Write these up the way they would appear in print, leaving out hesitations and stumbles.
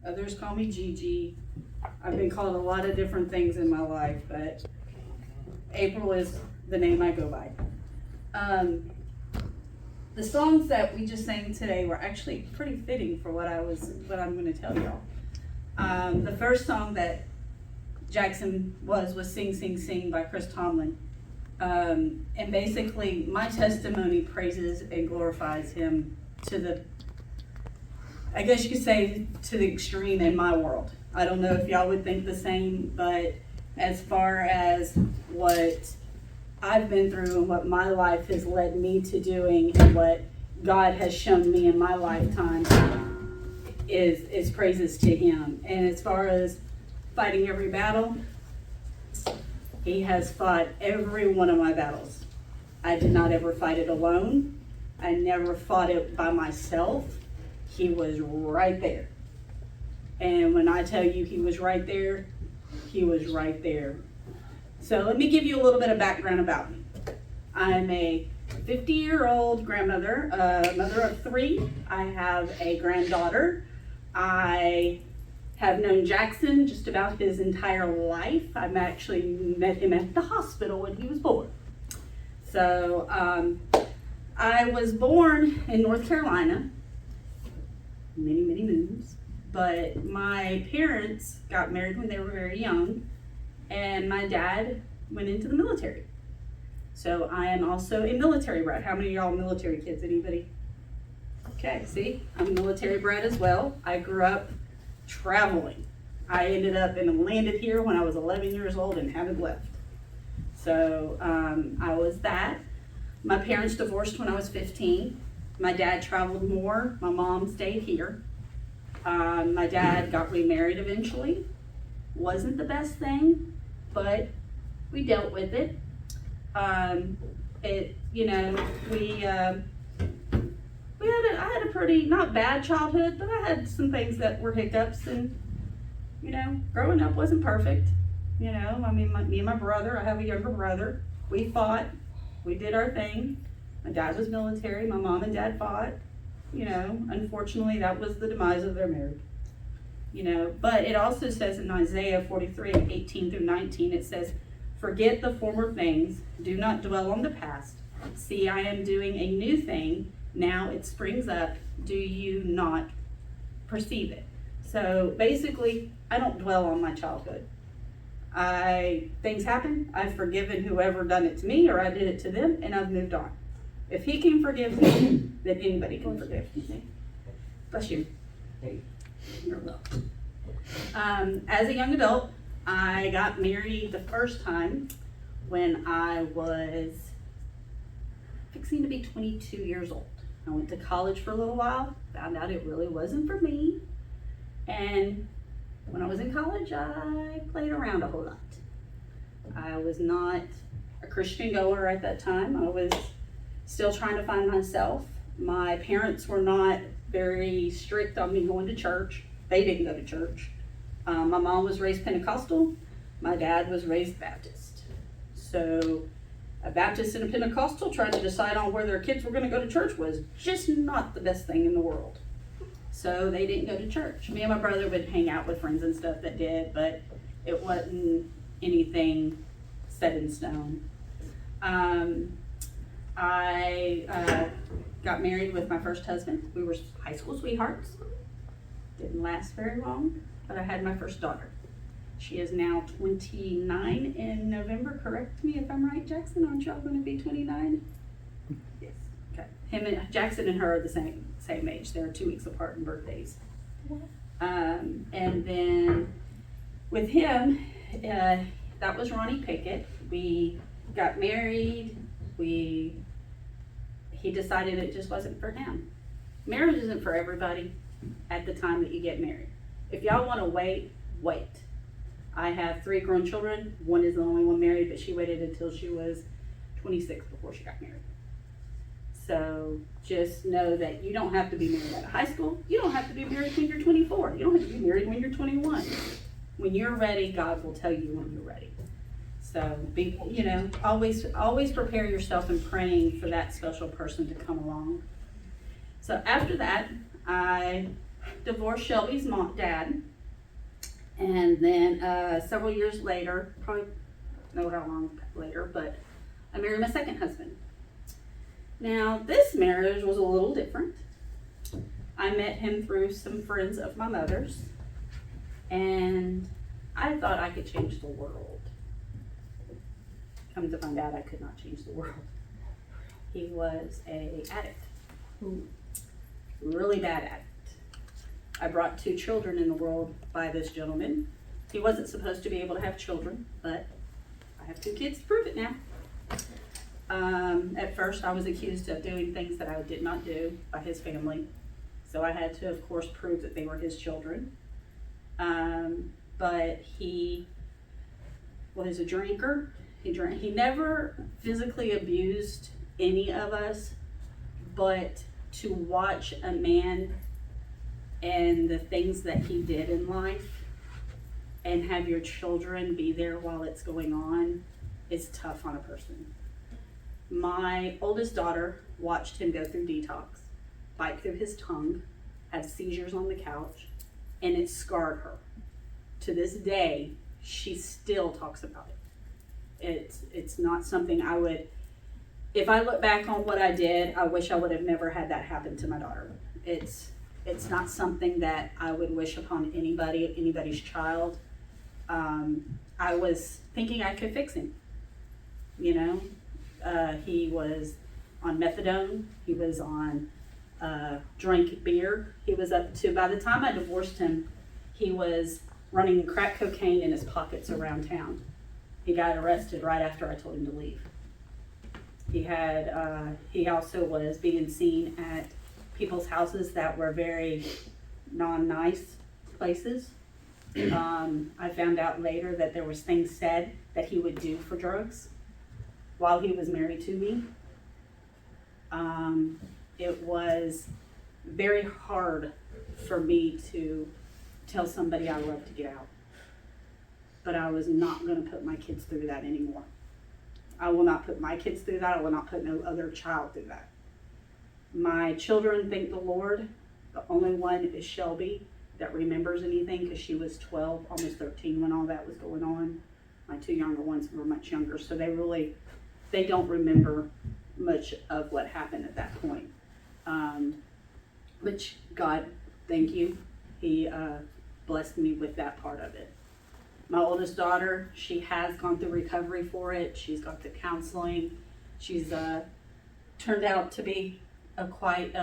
Others call me Gigi. I've been called a lot of different things in my life, but April is the name I go by. The songs that we just sang today were actually pretty fitting for what I'm going to tell y'all. The first song that Jackson was Sing, Sing, Sing by Chris Tomlin. And basically my testimony praises and glorifies him to the, I guess you could say, to the extreme in my world. I don't know if y'all would think the same, but as far as what I've been through and what my life has led me to doing and what God has shown me in my lifetime is praises to him. And as far as fighting every battle, he has fought every one of my battles. I did not ever fight it alone. I never fought it by myself. He was right there. And when I tell you he was right there, he was right there. So let me give you a little bit of background about me. I'm a 50-year-old grandmother, mother of 3. I have a granddaughter. I have known Jackson just about his entire life. I've actually met him at the hospital when he was born. So I was born in North Carolina, many moons, but my parents got married when they were very young, and my dad went into the military. So I am also a military brat. How many of y'all military kids? Anybody? Okay, see, I'm military brat as well. I grew up traveling. I ended up and landed here when I was 11 years old and haven't left. So I was that. My parents divorced when I was 15. My dad traveled more. My mom stayed here. My dad got remarried eventually. Wasn't the best thing, but we dealt with it. I had a pretty, not bad childhood, but I had some things that were hiccups, and, growing up wasn't perfect. Me and my brother, I have a younger brother, we fought, we did our thing. My dad was military, my mom and dad fought. Unfortunately, that was the demise of their marriage. But it also says in Isaiah 43, 18 through 19, it says, "Forget the former things, do not dwell on the past. See, I am doing a new thing. Now it springs up. Do you not perceive it?" So basically, I don't dwell on my childhood. Things happen. I've forgiven whoever done it to me, or I did it to them, and I've moved on. If he can forgive me, then anybody can forgive me. Bless you. You're welcome. As a young adult, I got married the first time when I was fixing to be 22 years old. I went to college for a little while, found out it really wasn't for me. And when I was in college, I played around a whole lot. I was not a Christian goer at that time. I was still trying to find myself. My parents were not very strict on me going to church. They didn't go to church. My mom was raised Pentecostal. My dad was raised Baptist. So a Baptist and a Pentecostal trying to decide on where their kids were going to go to church was just not the best thing in the world. So they didn't go to church. Me and my brother would hang out with friends and stuff that did, but it wasn't anything set in stone. I got married with my first husband. We were high school sweethearts. Didn't last very long, but I had my first daughter. She is now 29 in November. Correct me if I'm right, Jackson. Aren't y'all going to be 29? Yes. Okay. Jackson and her are the same age. They're 2 weeks apart in birthdays. And then with him, that was Ronnie Pickett. We got married. He decided it just wasn't for him. Marriage isn't for everybody at the time that you get married. If y'all want to wait. I have 3 grown children. One is the only one married, but she waited until she was 26 before she got married. So just know that you don't have to be married out of high school. You don't have to be married when you're 24. You don't have to be married when you're 21. When you're ready, God will tell you when you're ready. So always prepare yourself in praying for that special person to come along. So after that, I divorced Shelby's dad, and then several years later, probably know how long later, but I married my second husband. Now, this marriage was a little different. I met him through some friends of my mother's, and I thought I could change the world. Come to find out, I could not change the world. He was an addict, really bad addict. I brought 2 children in the world by this gentleman. He wasn't supposed to be able to have children, but I have 2 kids to prove it now. At first, I was accused of doing things that I did not do by his family. So I had to, of course, prove that they were his children. But he was a drinker. He never physically abused any of us, but to watch a man and the things that he did in life and have your children be there while it's going on is tough on a person. My oldest daughter watched him go through detox, bite through his tongue, have seizures on the couch, and it scarred her. To this day, she still talks about it. It's not something I would, if I look back on what I did, I wish I would have never had that happen to my daughter. It's not something that I would wish upon anybody's child. I was thinking I could fix him, he was on methadone, he was on drank beer. He was up to, by the time I divorced him, he was running crack cocaine in his pockets around town. He got arrested right after I told him to leave. He also was being seen at people's houses that were very non-nice places. I found out later that there was things said that he would do for drugs while he was married to me. It was very hard for me to tell somebody I love to get out. But I was not going to put my kids through that anymore. I will not put my kids through that. I will not put no other child through that. My children thank the Lord. The only one is Shelby that remembers anything, because she was 12, almost 13 when all that was going on. My 2 younger ones were much younger, so they don't remember much of what happened at that point. Which God, thank you. He blessed me with that part of it. My oldest daughter, she has gone through recovery for it. She's gone through counseling. She's turned out to be a quite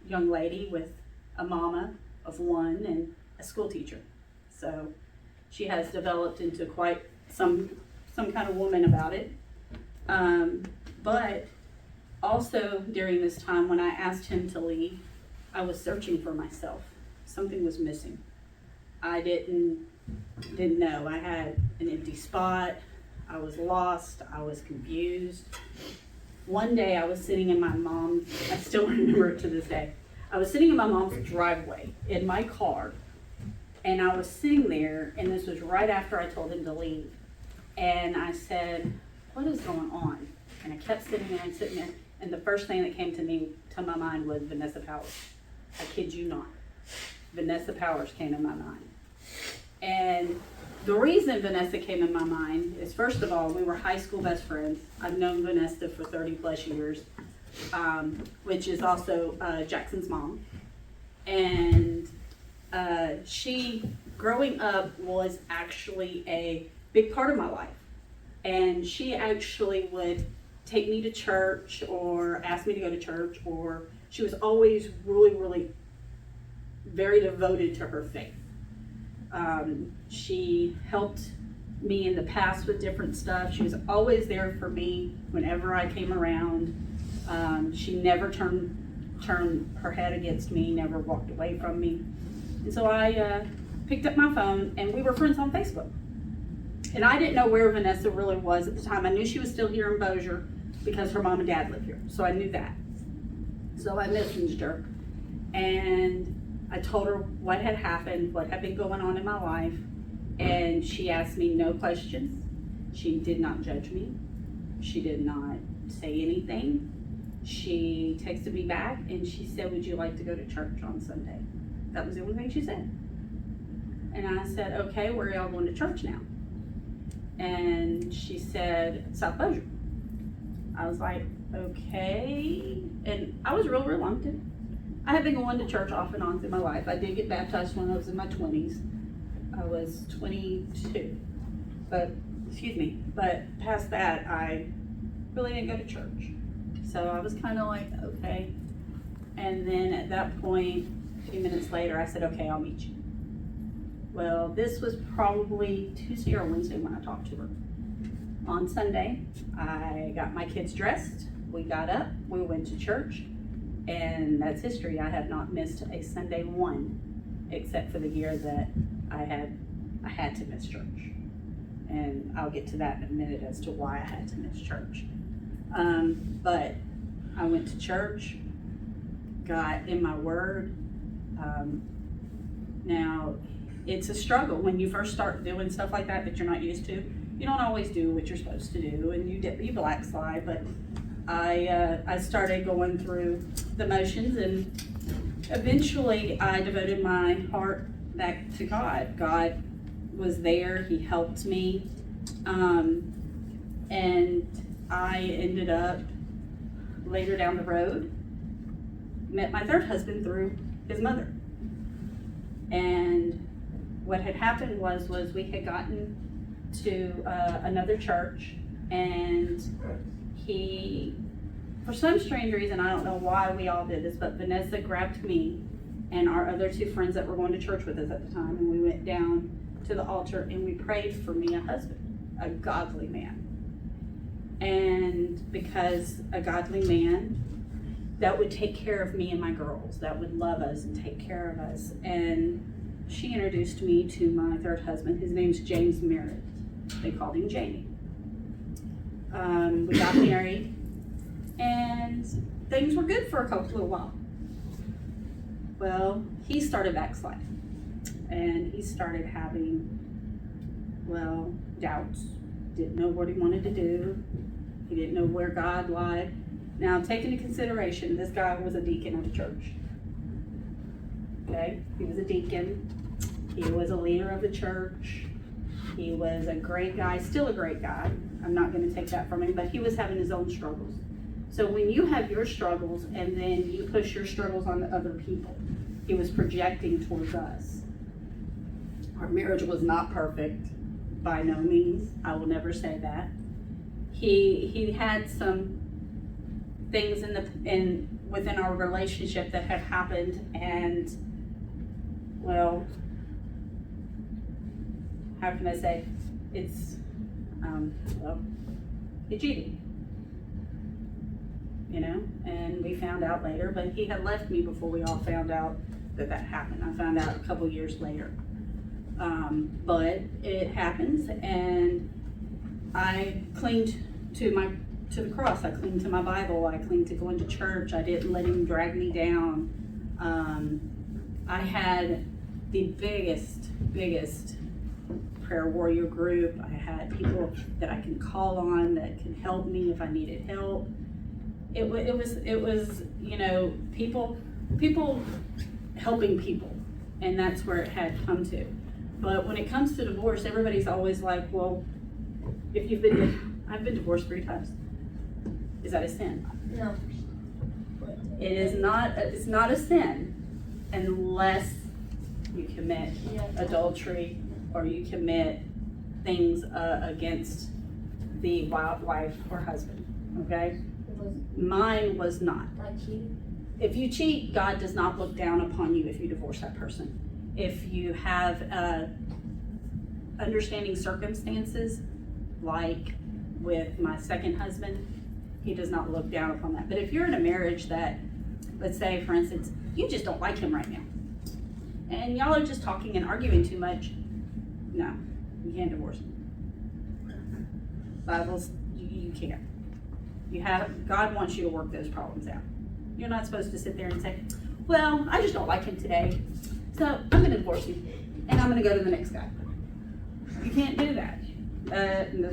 young lady with a mama of 1 and a school teacher. So she has developed into quite some kind of woman about it. But also during this time when I asked him to leave, I was searching for myself. Something was missing. I didn't know. I had an empty spot. I was lost. I was confused. One day I was sitting in my mom's, I still remember it to this day. I was sitting in my mom's driveway in my car, and I was sitting there, and this was right after I told him to leave. And I said, what is going on? And I kept sitting there and sitting there, and the first thing that came to my mind was Vanessa Powers. I kid you not. Vanessa Powers came in my mind. And the reason Vanessa came in my mind is, first of all, we were high school best friends. I've known Vanessa for 30 plus years, which is also Jackson's mom. And she, growing up, was actually a big part of my life. And she actually would take me to church or ask me to go to church, or she was always really, really very devoted to her faith. She helped me in the past with different stuff. She was always there for me whenever I came around. She never turned her head against me, never walked away from me. And so I picked up my phone, and we were friends on Facebook. And I didn't know where Vanessa really was at the time. I knew she was still here in Bossier because her mom and dad lived here. So I knew that. So I messaged her, and I told her what had happened, what had been going on in my life, and she asked me no questions. She did not judge me. She did not say anything. She texted me back and she said, would you like to go to church on Sunday? That was the only thing she said. And I said, okay, where are y'all going to church now? And she said, South Bossier. I was like, okay. And I was real reluctant. I have been going to church off and on through my life. I did get baptized when I was in my 20s. I was 22. But past that, I really didn't go to church. So I was kind of like, okay. And then at that point, a few minutes later, I said, okay, I'll meet you. Well, this was probably Tuesday or Wednesday when I talked to her. On Sunday, I got my kids dressed. We got up, we went to church, and that's history. I have not missed a Sunday one, except for the year that I had to miss church. And I'll get to that in a minute as to why I had to miss church. But I went to church, got in my word. Now, it's a struggle when you first start doing stuff like that you're not used to. You don't always do what you're supposed to do, and you backslide. But I started going through the motions, and eventually I devoted my heart back to God. God was there. He helped me, and I ended up later down the road met my third husband through his mother. And what had happened was we had gotten to another church, and he, for some strange reason, I don't know why we all did this, but Vanessa grabbed me and our other two friends that were going to church with us at the time, and we went down to the altar and we prayed for me a husband, a godly man. And because a godly man that would take care of me and my girls, that would love us and take care of us. And she introduced me to my third husband. His name's James Merritt. They called him Jamie. We got married, and things were good for a little while. Well, he started backsliding, and he started having, doubts. Didn't know what he wanted to do. He didn't know where God lied. Now, take into consideration, this guy was a deacon of the church. Okay? He was a deacon. He was a leader of the church. He was a great guy, still a great guy. I'm not going to take that from him, but he was having his own struggles. So when you have your struggles and then you push your struggles on the other people, he was projecting towards us. Our marriage was not perfect, by no means. I will never say that. He had some things within our relationship that had happened, and how can I say? It's he cheated, and we found out later. But he had left me before we all found out that happened. I found out a couple years later. But it happens, and I clinged to the cross. I clinged to my Bible. I clinged to going to church. I didn't let him drag me down. I had the biggest prayer warrior group. I had people that I can call on that can help me if I needed help. It was people helping people, and that's where it had come to. But when it comes to divorce, everybody's always like, well, if I've been divorced 3 times. Is that a sin? No. It's not a sin unless you commit adultery or you commit things against the wife or husband, okay? Mine was not. If you cheat, God does not look down upon you if you divorce that person. If you have understanding circumstances, like with my second husband, he does not look down upon that. But if you're in a marriage that, let's say, for instance, you just don't like him right now, and y'all are just talking and arguing too much, no, you can't divorce him. Bibles, you can't. God wants you to work those problems out. You're not supposed to sit there and say, well, I just don't like him today, so I'm going to divorce him, and I'm going to go to the next guy. You can't do that. No.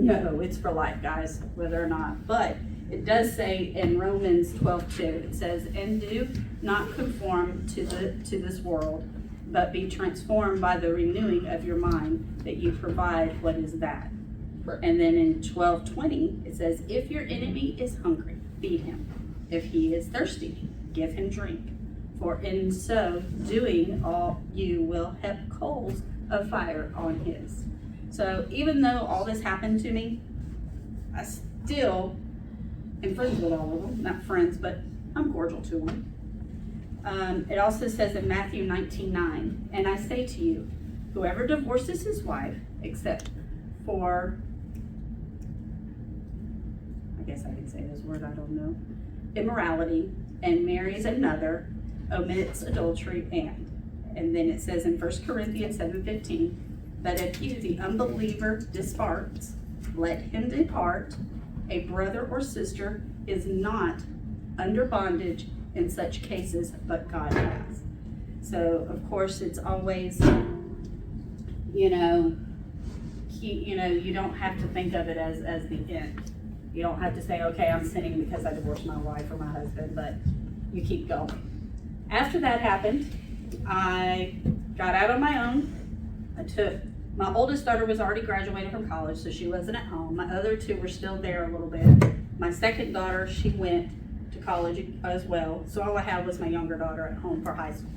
No, it's for life, guys, whether or not. But it does say in Romans 12:2, it says, and do not conform to this world, but be transformed by the renewing of your mind, that you provide what is that. Right. And then in 12:20, it says, if your enemy is hungry, feed him. If he is thirsty, give him drink. For in so doing, all you will heap coals of fire on his. So even though all this happened to me, I still am friends with all of them. Not friends, but I'm cordial to them. It also says in Matthew 19:9, and I say to you, whoever divorces his wife, except for, I guess I can say this word, I don't know, immorality, and marries another, omits adultery, and then it says in 1 Corinthians 7:15, but if you, the unbeliever, disparts, let him depart. A brother or sister is not under bondage in such cases, but God has. So of course it's always, you don't have to think of it as the end. You don't have to say, okay, I'm sinning because I divorced my wife or my husband, but you keep going. After that happened, I got out on my own. My oldest daughter was already graduated from college, so she wasn't at home. My other two were still there a little bit. My second daughter, she went to college as well, so all I had was my younger daughter at home for high school.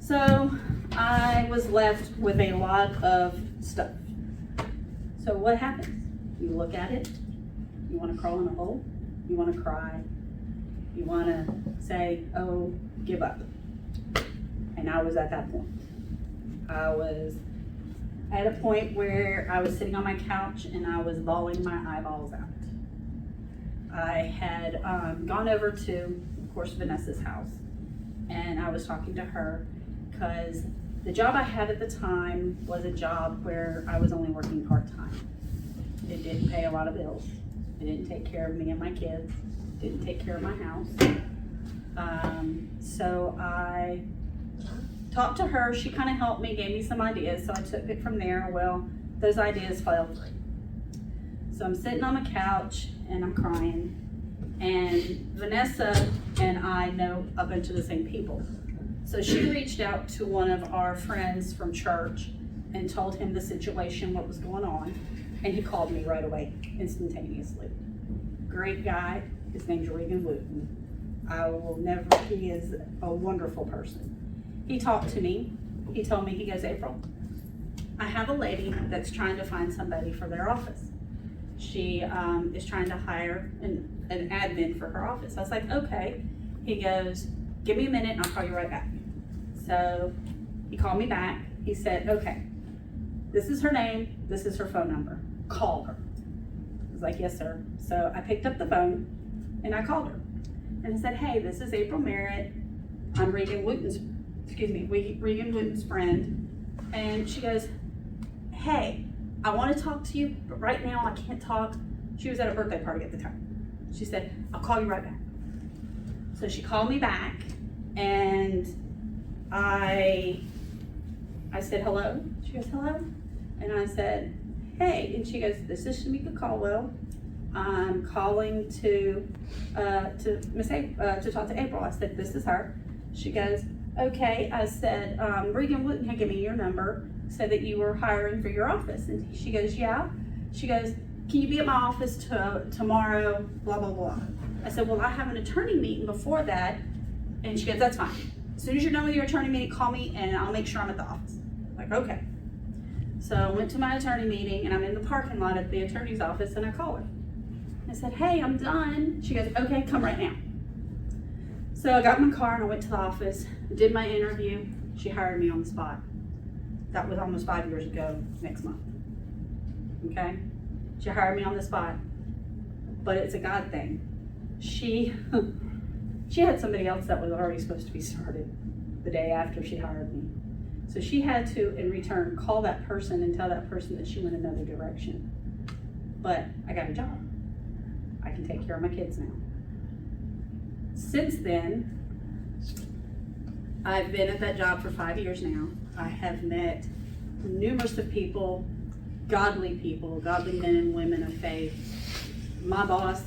So I was left with a lot of stuff. So what happens? You look at it, you want to crawl in a hole, you want to cry, you want to say, oh, give up. And I was at that point. I was at a point where I was sitting on my couch and I was bawling my eyeballs out. I had gone over to, of course, Vanessa's house, and I was talking to her because the job I had at the time was a job where I was only working part-time. It didn't pay a lot of bills. It didn't take care of me and my kids. It didn't take care of my house. So I talked to her. She kind of helped me, gave me some ideas, so I took it from there. Well, those ideas fell through. So I'm sitting on the couch and I'm crying, and Vanessa and I know a bunch of the same people. So she reached out to one of our friends from church and told him the situation, what was going on, and he called me right away, instantaneously. Great guy. His name's Regan Wooten. He is a wonderful person. He talked to me. He told me, he goes, April, I have a lady that's trying to find somebody for their office. She is trying to hire an admin for her office. I was like, okay. He goes, give me a minute and I'll call you right back. So he called me back. He said, okay, this is her name. This is her phone number. Call her. I was like, yes, sir. So I picked up the phone and I called her. And I said, hey, this is April Merritt. I'm Regan Wooten's friend. And she goes, hey, I want to talk to you, but right now I can't talk. She was at a birthday party at the time. She said, I'll call you right back. So she called me back, and I said, hello? She goes, hello? And I said, hey. And she goes, this is Shamika Caldwell. I'm calling to talk to April. I said, this is her. She goes, okay. I said, Regan Wooten had given me your number, said that you were hiring for your office. And she goes, yeah. She goes, can you be at my office tomorrow, blah, blah, blah. I said, well, I have an attorney meeting before that. And she goes, that's fine. As soon as you're done with your attorney meeting, call me and I'll make sure I'm at the office. I'm like, okay. So I went to my attorney meeting and I'm in the parking lot at the attorney's office and I call her. I said, hey, I'm done. She goes, okay, come right now. So I got in my car and I went to the office, did my interview. She hired me on the spot. That was almost 5 years ago next month. Okay? She hired me on the spot. But it's a God thing. She had somebody else that was already supposed to be started the day after she hired me. So she had to, in return, call that person and tell that person that she went another direction. But I got a job. I can take care of my kids now. Since then, I've been at that job for 5 years now. I have met numerous of people, godly men and women of faith. My boss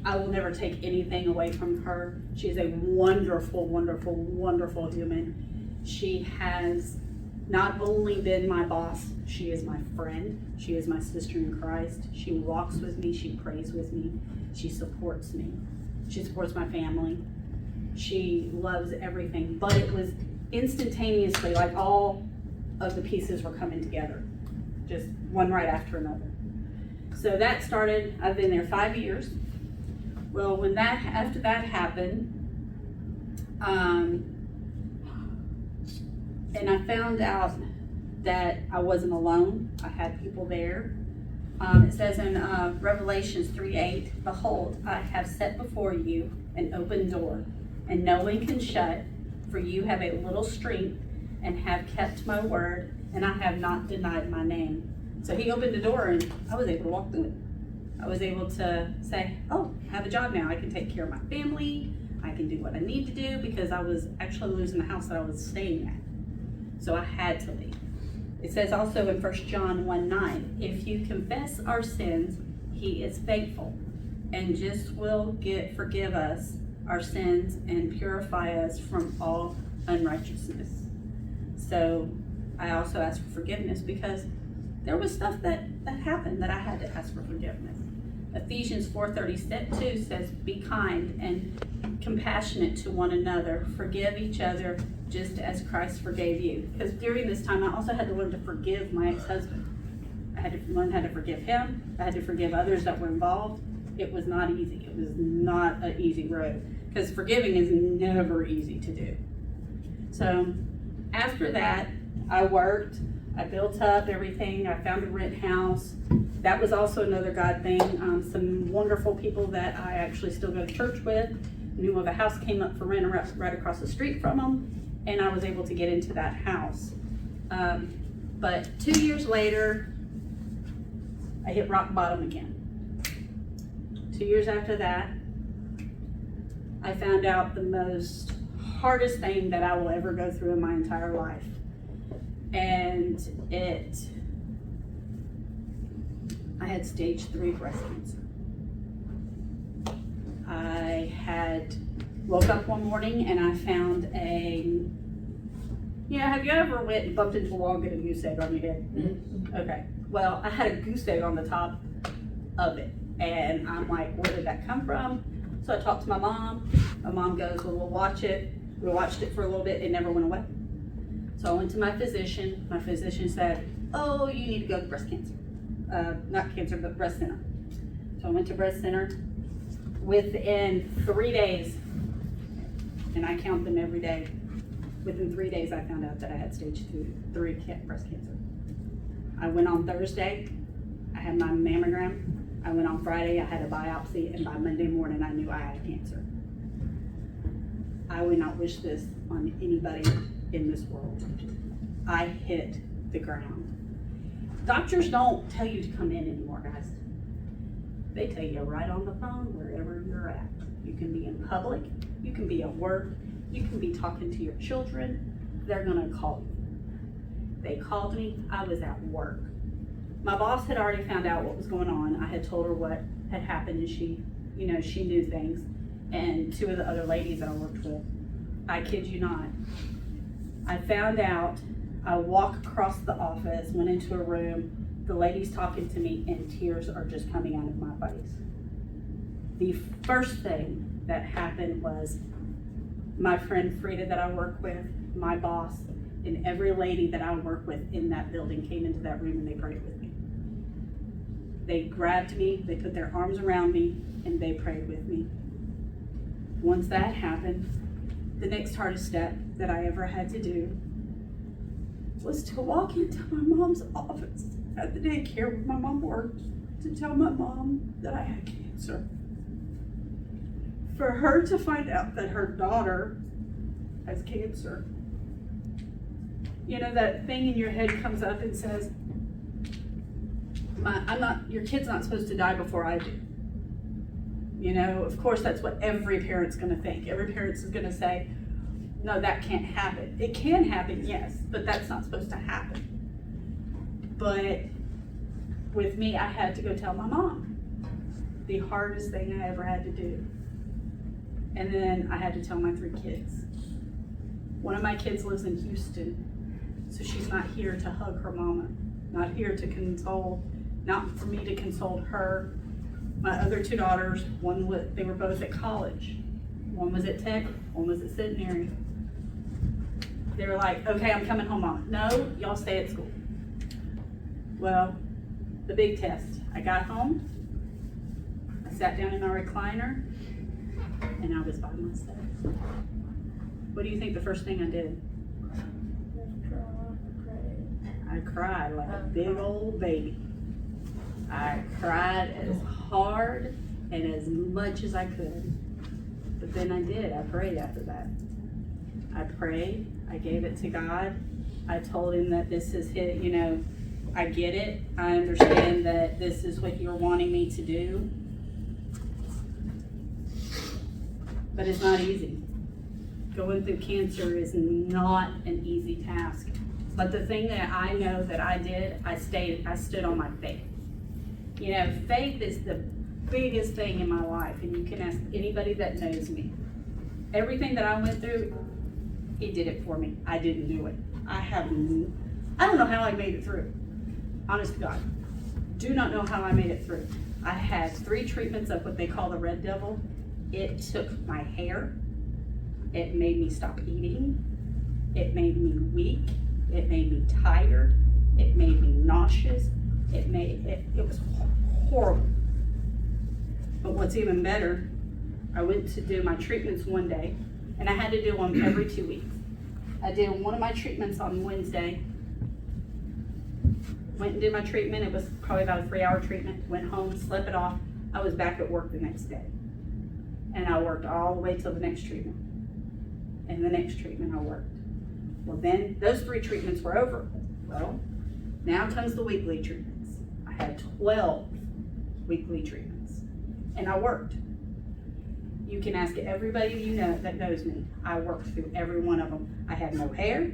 I will never take anything away from her. She's a wonderful, wonderful, wonderful human. She has not only been my boss, she is my friend. She is my sister in Christ. She walks with me, she prays with me, she supports me. She supports my family. She loves everything, but it was instantaneously, like all of the pieces were coming together, just one right after another. So that started, I've been there 5 years. Well, after that happened, and I found out that I wasn't alone. I had people there. It says in Revelations 3:8, behold, I have set before you an open door, and no one can shut, for you have a little strength, and have kept my word, and I have not denied my name. So he opened the door, and I was able to walk through it. I was able to say, oh, I have a job now. I can take care of my family. I can do what I need to do, because I was actually losing the house that I was staying at. So I had to leave. It says also in 1 John 1:9, if you confess our sins, he is faithful and just will forgive us our sins and purify us from all unrighteousness. So I also asked for forgiveness because there was stuff that happened that I had to ask for forgiveness. Ephesians 4:32 says, be kind and compassionate to one another, forgive each other just as Christ forgave you. Because during this time, I also had to learn to forgive my ex-husband. I had to learn how to forgive him. I had to forgive others that were involved. It was not easy. It was not an easy road, because forgiving is never easy to do. So after that, I worked. I built up everything. I found a rent house. That was also another God thing. Some wonderful people that I actually still go to church with knew of a house came up for rent right across the street from them, and I was able to get into that house. But 2 years later, I hit rock bottom again. 2 years after that, I found out the most hardest thing that I will ever go through in my entire life. And I had stage 3 breast cancer. I had woke up one morning and I found have you ever went and bumped into a wall and get a goose egg on your head? Mm-hmm. Okay, well, I had a goose egg on the top of it. And I'm like, where did that come from? So I talked to my mom. My mom goes, well, we'll watch it. We watched it for a little bit. It never went away. So I went to my physician. My physician said, oh, you need to go to breast cancer. Not cancer, but breast center. So I went to breast center. Within 3 days, and I count them every day, within 3 days I found out that I had stage 3 breast cancer. I went on Thursday. I had my mammogram. I went on Friday, I had a biopsy, and by Monday morning I knew I had cancer. I would not wish this on anybody in this world. I hit the ground. Doctors don't tell you to come in anymore, guys. They tell you right on the phone, wherever you're at. You can be in public, you can be at work, you can be talking to your children. They're gonna call you. They called me, I was at work. My boss had already found out what was going on. I had told her what had happened, and she knew things. And 2 of the other ladies that I worked with, I kid you not, I found out. I walk across the office, went into a room, the lady's talking to me, and tears are just coming out of my face. The first thing that happened was my friend Frida that I work with, my boss, and every lady that I work with in that building came into that room and they prayed with me. They grabbed me, they put their arms around me, and they prayed with me. Once that happened, the next hardest step that I ever had to do was to walk into my mom's office at the daycare where my mom worked to tell my mom that I had cancer. For her to find out that her daughter has cancer. You know, that thing in your head comes up and says, your kid's not supposed to die before I do. You know, of course, that's what every parent's gonna think. Every parent's gonna say, no, that can't happen. It can happen, yes, but that's not supposed to happen. But with me, I had to go tell my mom. the hardest thing I ever had to do. And then I had to tell my 3 kids. One of my kids lives in Houston, so she's not here to hug her mama, not here to console, not for me to console her. My other 2 daughters, they were both at college. One was at Tech, one was at Centenary. They were like, okay, I'm coming home, Mama. No, y'all stay at school. Well, the big test. I got home, I sat down in my recliner, and I was by myself. What do you think the first thing I did? I cried like a big old baby. I cried as hard and as much as I could. But then I did. I prayed after that. I prayed. I gave it to God. I told him that this is it, I get it. I understand that this is what you're wanting me to do. But it's not easy. Going through cancer is not an easy task. But the thing that I know that I did, I stood on my faith. Faith is the biggest thing in my life, and you can ask anybody that knows me. Everything that I went through, he did it for me. I didn't do it. I don't know how I made it through. Honest to God. Do not know how I made it through. I had 3 treatments of what they call the red devil. It took my hair. It made me stop eating. It made me weak. It made me tired. It made me nauseous. It was horrible. But what's even better, I went to do my treatments one day, and I had to do them every 2 weeks. I did one of my treatments on Wednesday. Went and did my treatment. It was probably about a 3-hour treatment. Went home, slept it off. I was back at work the next day. And I worked all the way till the next treatment. And the next treatment I worked. Well, then those 3 treatments were over. Well, now comes the weekly treatments. I had 12 weekly treatments. And I worked. You can ask everybody that knows me. I worked through every one of them. I had no hair.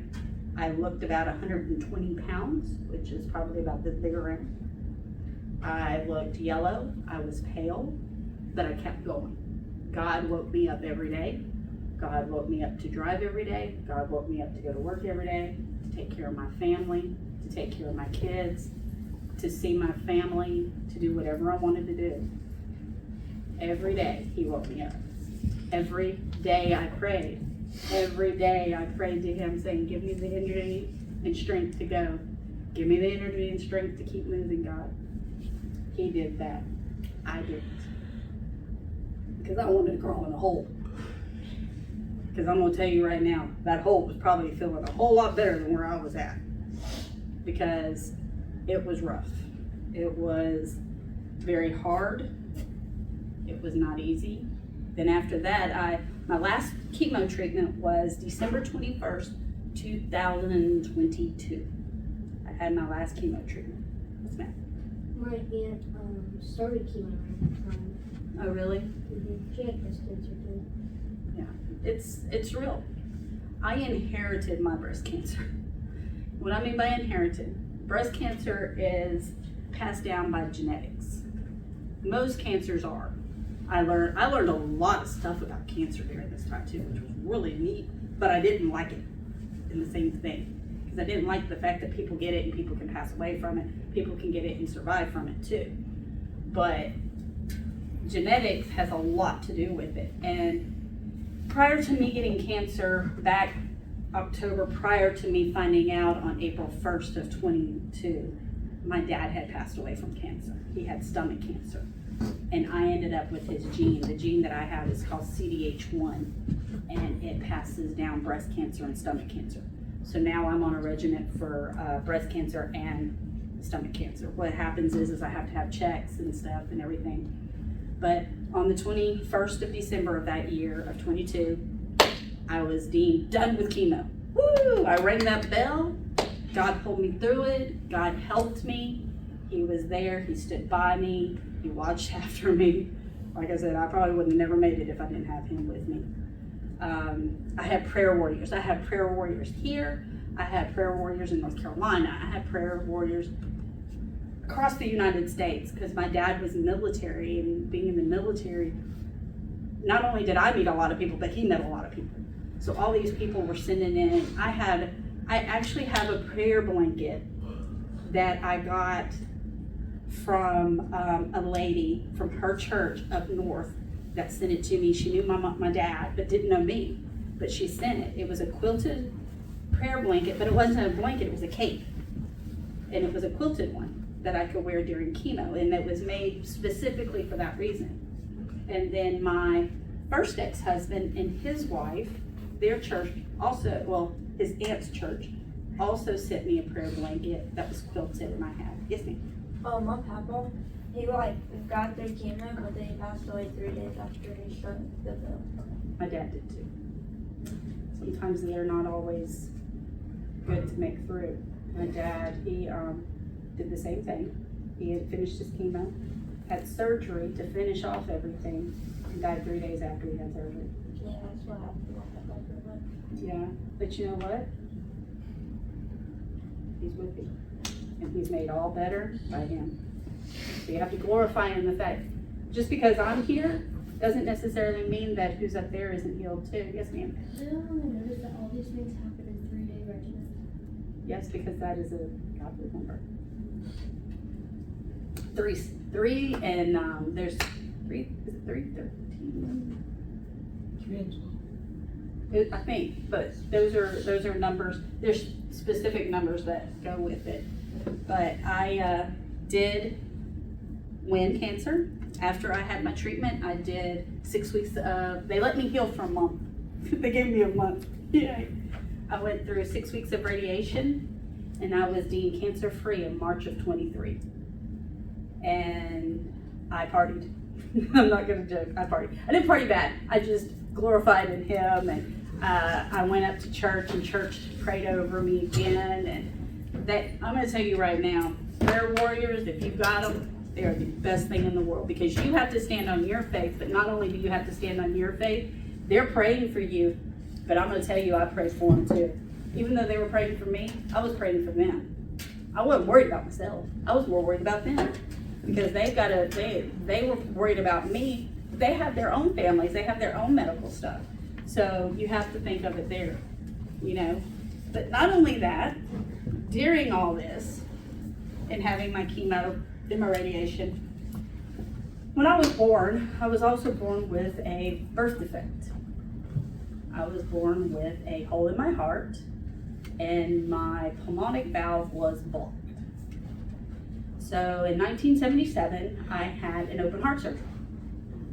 I looked about 120 pounds, which is probably about this big around. I looked yellow. I was pale, but I kept going. God woke me up every day. God woke me up to drive every day. God woke me up to go to work every day, to take care of my family, to take care of my kids, to see my family, to do whatever I wanted to do. Every day he woke me up. Every day I prayed. Every day I prayed to him saying, give me the energy and strength to go. Give me the energy and strength to keep moving, God. He did that. I didn't. Because I wanted to crawl in a hole. Because I'm going to tell you right now, that hole was probably feeling a whole lot better than where I was at. Because it was rough. It was very hard. It was not easy. Then after that, my last chemo treatment was December 21st, 2022. I had my last chemo treatment. What's that? My aunt started chemo around that time. Oh, really? Mm-hmm. She had breast cancer too. Yeah, it's real. I inherited my breast cancer. What I mean by inherited, breast cancer is passed down by genetics. Most cancers are. I learned a lot of stuff about cancer during this time too, which was really neat, but I didn't like it in the same thing. Because I didn't like the fact that people get it and people can pass away from it. People can get it and survive from it too. But genetics has a lot to do with it. And prior to me getting cancer back October, prior to me finding out on April 1st of 22, my dad had passed away from cancer. He had stomach cancer. And I ended up with his gene. The gene that I have is called CDH1, and it passes down breast cancer and stomach cancer. So now I'm on a regimen for breast cancer and stomach cancer. What happens is I have to have checks and stuff and everything. But on the 21st of December of that year of 22, I was deemed done with chemo. Woo! I rang that bell. God pulled me through it. God helped me. He was there. He stood by me. He watched after me. Like I said, I probably would have never made it if I didn't have him with me. I had prayer warriors. I had prayer warriors here. I had prayer warriors in North Carolina. I had prayer warriors across the United States, because my dad was military, and being in the military, not only did I meet a lot of people, but he met a lot of people. So all these people were sending in. I actually have a prayer blanket that I got from a lady from her church up north that sent it to me. She knew my dad, but didn't know me, but she sent it. It was a quilted prayer blanket, but it wasn't a blanket, it was a cape. And it was a quilted one that I could wear during chemo, and it was made specifically for that reason. And then my first ex-husband and his wife, their church also, well, his aunt's church, also sent me a prayer blanket that was quilted, and I had. Yes, ma'am. My papa, he got through chemo, but then he passed away 3 days after he struck the bill. My dad did too. Sometimes they're not always good to make through. My dad, he did the same thing. He had finished his chemo, had surgery to finish off everything, and died 3 days after he had surgery. Yeah, that's what happened to my papa. Yeah, but you know what? He's with you, and he's made all better by him. So you have to glorify him. The fact, just because I'm here doesn't necessarily mean that who's up there isn't healed too. Yes, ma'am. I only noticed that all these things happen in 3-day regimens. Yes, because that is a godly number. Three, and there's three. Is it 3? 13. 3 and 12. I think, but those are numbers. There's specific numbers that go with it. But I did win cancer. After I had my treatment, I did 6 weeks of, they let me heal for a month. They gave me a month. Yeah. I went through 6 weeks of radiation, and I was deemed cancer free in March of 23. And I partied. I'm not gonna joke, I partied. I didn't party bad. I just glorified in him, and I went up to church, and church prayed over me again. And I'm gonna tell you right now, prayer warriors, if you've got them, they are the best thing in the world, because you have to stand on your faith. But not only do you have to stand on your faith, they're praying for you. But I'm gonna tell you, I prayed for them too. Even though they were praying for me, I was praying for them. I wasn't worried about myself. I was more worried about them, because they were worried about me. They have their own families. They have their own medical stuff. So you have to think of it there, you know. But not only that, during all this and having my chemo and my radiation, when I was born, I was also born with a birth defect. I was born with a hole in my heart, and my pulmonic valve was blocked. So in 1977, I had an open heart surgery.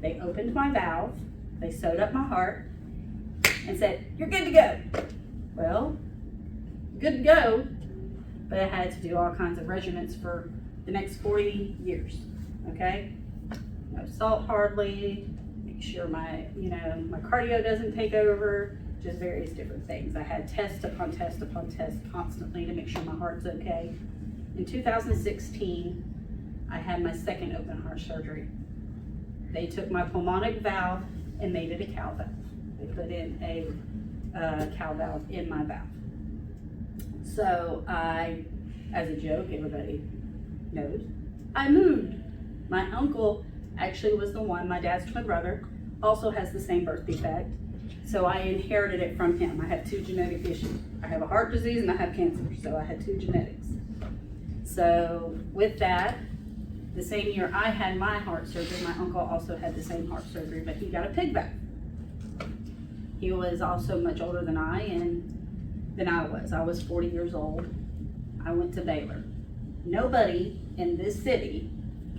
They opened my valve, they sewed up my heart, and said, "You're good to go." Well, good to go, but I had to do all kinds of regimens for the next 40 years, okay? No salt hardly, make sure my cardio doesn't take over, just various different things. I had test upon test upon test constantly to make sure my heart's okay. In 2016, I had my second open heart surgery. They took my pulmonic valve and made it a cow valve. They put in a cow valve in my valve. So I, as a joke, everybody knows, I moved. My uncle actually was the one, my dad's twin brother, also has the same birth defect. So I inherited it from him. I have 2 genetic issues. I have a heart disease and I have cancer, so I had 2 genetics. So with that, the same year I had my heart surgery, my uncle also had the same heart surgery, but he got a pig valve. He was also much older than I was. I was 40 years old. I went to Baylor. Nobody in this city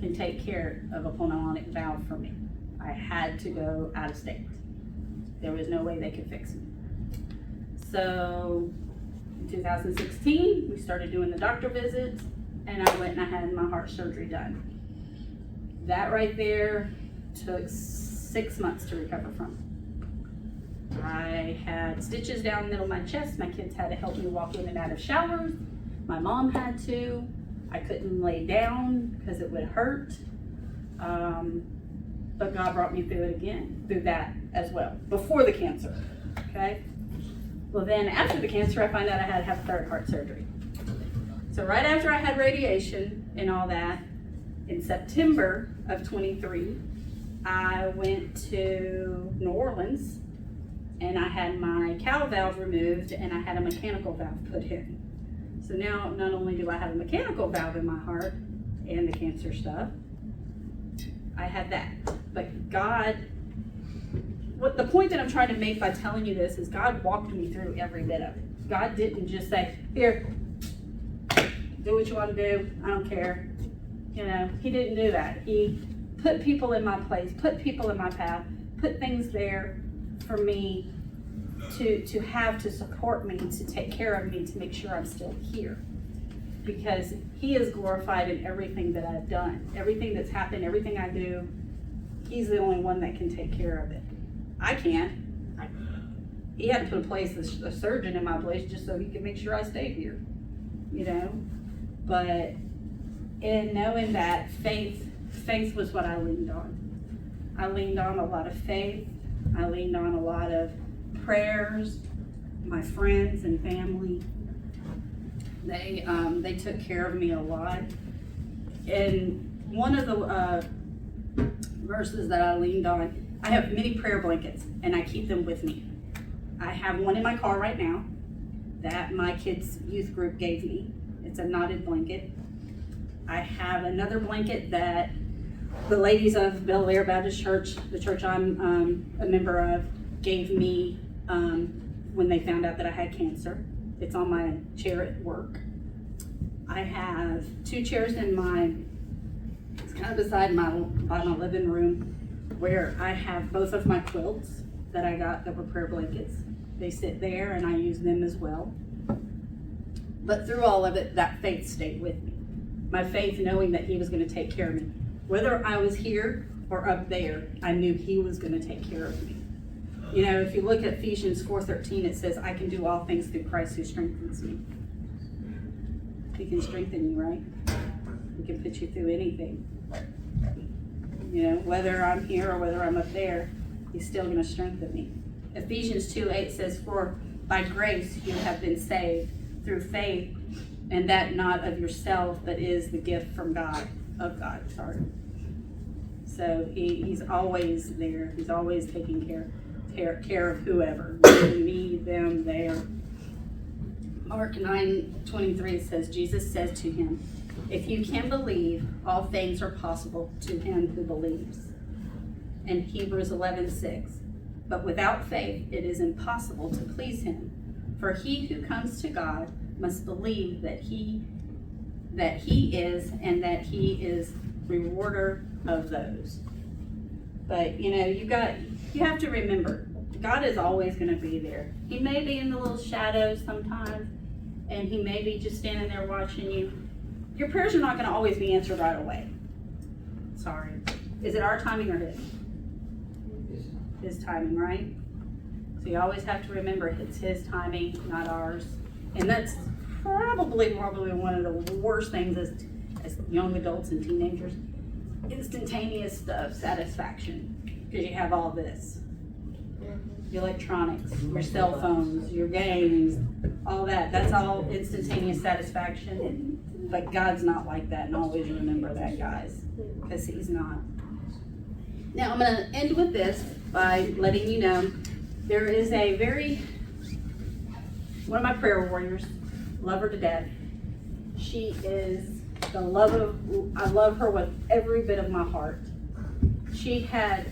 can take care of a pulmonic valve for me. I had to go out of state. There was no way they could fix me. So in 2016, we started doing the doctor visits, and I went and I had my heart surgery done. That right there took 6 months to recover from. I had stitches down the middle of my chest. My kids had to help me walk in and out of showers. My mom had to. I couldn't lay down because it would hurt. But God brought me through it again, through that as well, before the cancer, okay? Well then, after the cancer, I found out I had to have 3rd heart surgery. So right after I had radiation and all that, in September of 23, I went to New Orleans and I had my cow valve removed and I had a mechanical valve put in. So now not only do I have a mechanical valve in my heart and the cancer stuff, I had that. But God, what the point that I'm trying to make by telling you this is God walked me through every bit of it. God didn't just say, here, do what you want to do, I don't care. You know, he didn't do that. He put people in my place, put people in my path, put things there for me to have to support me, to take care of me, to make sure I'm still here. Because he is glorified in everything that I've done. Everything that's happened, everything I do, he's the only one that can take care of it. I can't. He had to put a surgeon in my place just so he could make sure I stayed here. You know? But in knowing that faith was what I leaned on. I leaned on a lot of faith. I leaned on a lot of prayers, my friends and family. They took care of me a lot. And one of the verses that I leaned on, I have many prayer blankets and I keep them with me. I have one in my car right now that my kids' youth group gave me. It's a knotted blanket. I have another blanket that the ladies of Belle Park Baptist Church, the church I'm a member of, gave me when they found out that I had cancer. It's on my chair at work. I have 2 chairs in it's kind of beside by my living room, where I have both of my quilts that I got that were prayer blankets. They sit there and I use them as well. But through all of it, that faith stayed with me. My faith knowing that he was going to take care of me. Whether I was here or up there, I knew he was going to take care of me. You know, if you look at Ephesians 4:13, it says, I can do all things through Christ who strengthens me. He can strengthen you, right? He can put you through anything. You know, whether I'm here or whether I'm up there, he's still going to strengthen me. Ephesians 2:8 says, for by grace you have been saved through faith, and that not of yourself, but is the gift from God, of God, sorry. So he's always there. He's always taking care of whoever, me, them, there. Mark 9:23 says, Jesus said to him, if you can believe, all things are possible to him who believes. And Hebrews 11:6, but without faith it is impossible to please him. For he who comes to God must believe that he is, and that he is rewarder of those. But you know, you have to remember, God is always going to be there. He may be in the little shadows sometimes, and he may be just standing there watching you. Your prayers are not going to always be answered right away. Sorry. Is it our timing or his? His timing, right? So you always have to remember it's his timing, not ours. And that's probably one of the worst things as young adults and teenagers. Instantaneous stuff, satisfaction. Because you have all this. Your electronics, your cell phones, your games, all that. That's all instantaneous satisfaction. But God's not like that, and always remember that, guys. Because he's not. Now I'm going to end with this by letting you know there is one of my prayer warriors, love her to death. She is I love her with every bit of my heart. She had,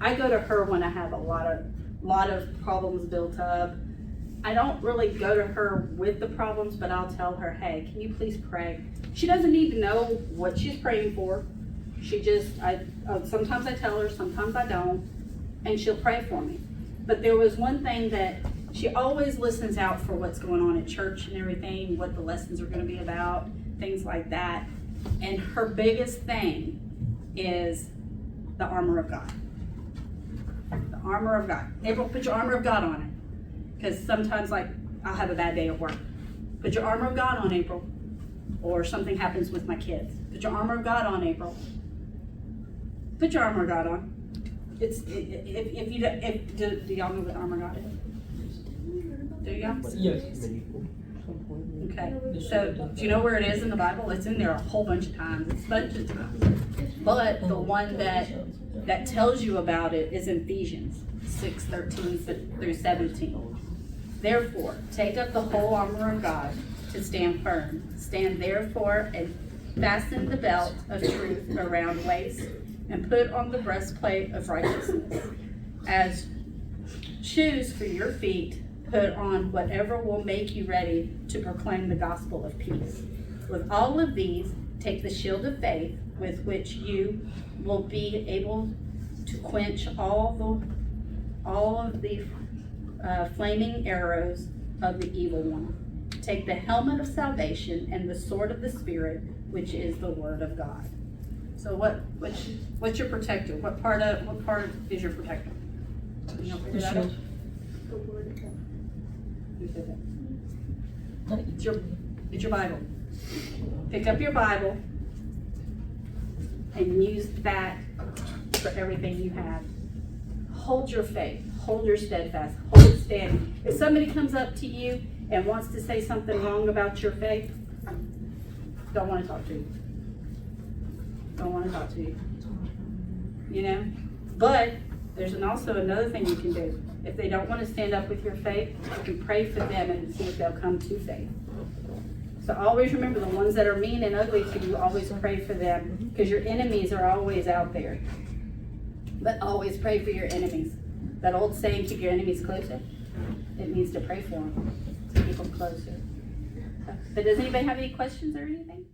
I go to her when I have a lot of problems built up. I don't really go to her with the problems, but I'll tell her, hey, can you please pray? She doesn't need to know what she's praying for. She just, sometimes I tell her, sometimes I don't, and she'll pray for me. But there was one thing that she always listens out for what's going on at church and everything, what the lessons are going to be about, things like that. And her biggest thing is the armor of God. The armor of God. April, put your armor of God on it. Because sometimes, like, I'll have a bad day at work. Put your armor of God on, April. Or something happens with my kids. Put your armor of God on, April. Put your armor of God on. Do y'all know what armor of God is? Do y'all? Yes. Okay, so do you know where it is in the Bible? It's in there a whole bunch of times. It's a bunch of times. But the one that tells you about it is in Ephesians 6:13 through 17. Therefore, take up the whole armor of God to stand firm. Stand therefore and fasten the belt of truth around waist and put on the breastplate of righteousness. As shoes for your feet, put on whatever will make you ready to proclaim the gospel of peace. With all of these, take the shield of faith with which you will be able to quench all of the flaming arrows of the evil one. Take the helmet of salvation and the sword of the Spirit, which is the word of God. So what's your protector? What part is your protector? You know, figure that out? The word of God. Who said that? It's your Bible. Pick up your Bible and use that for everything you have. Hold your faith. Hold your steadfast. Hold it steady. If somebody comes up to you and wants to say something wrong about your faith, don't want to talk to you. Don't want to talk to you. You know? But there's also another thing you can do. If they don't want to stand up with your faith, you can pray for them and see if they'll come to faith. So always remember, the ones that are mean and ugly to you, always pray for them, because your enemies are always out there. But always pray for your enemies. That old saying, keep your enemies closer, it means to pray for them, to keep them closer. But does anybody have any questions or anything?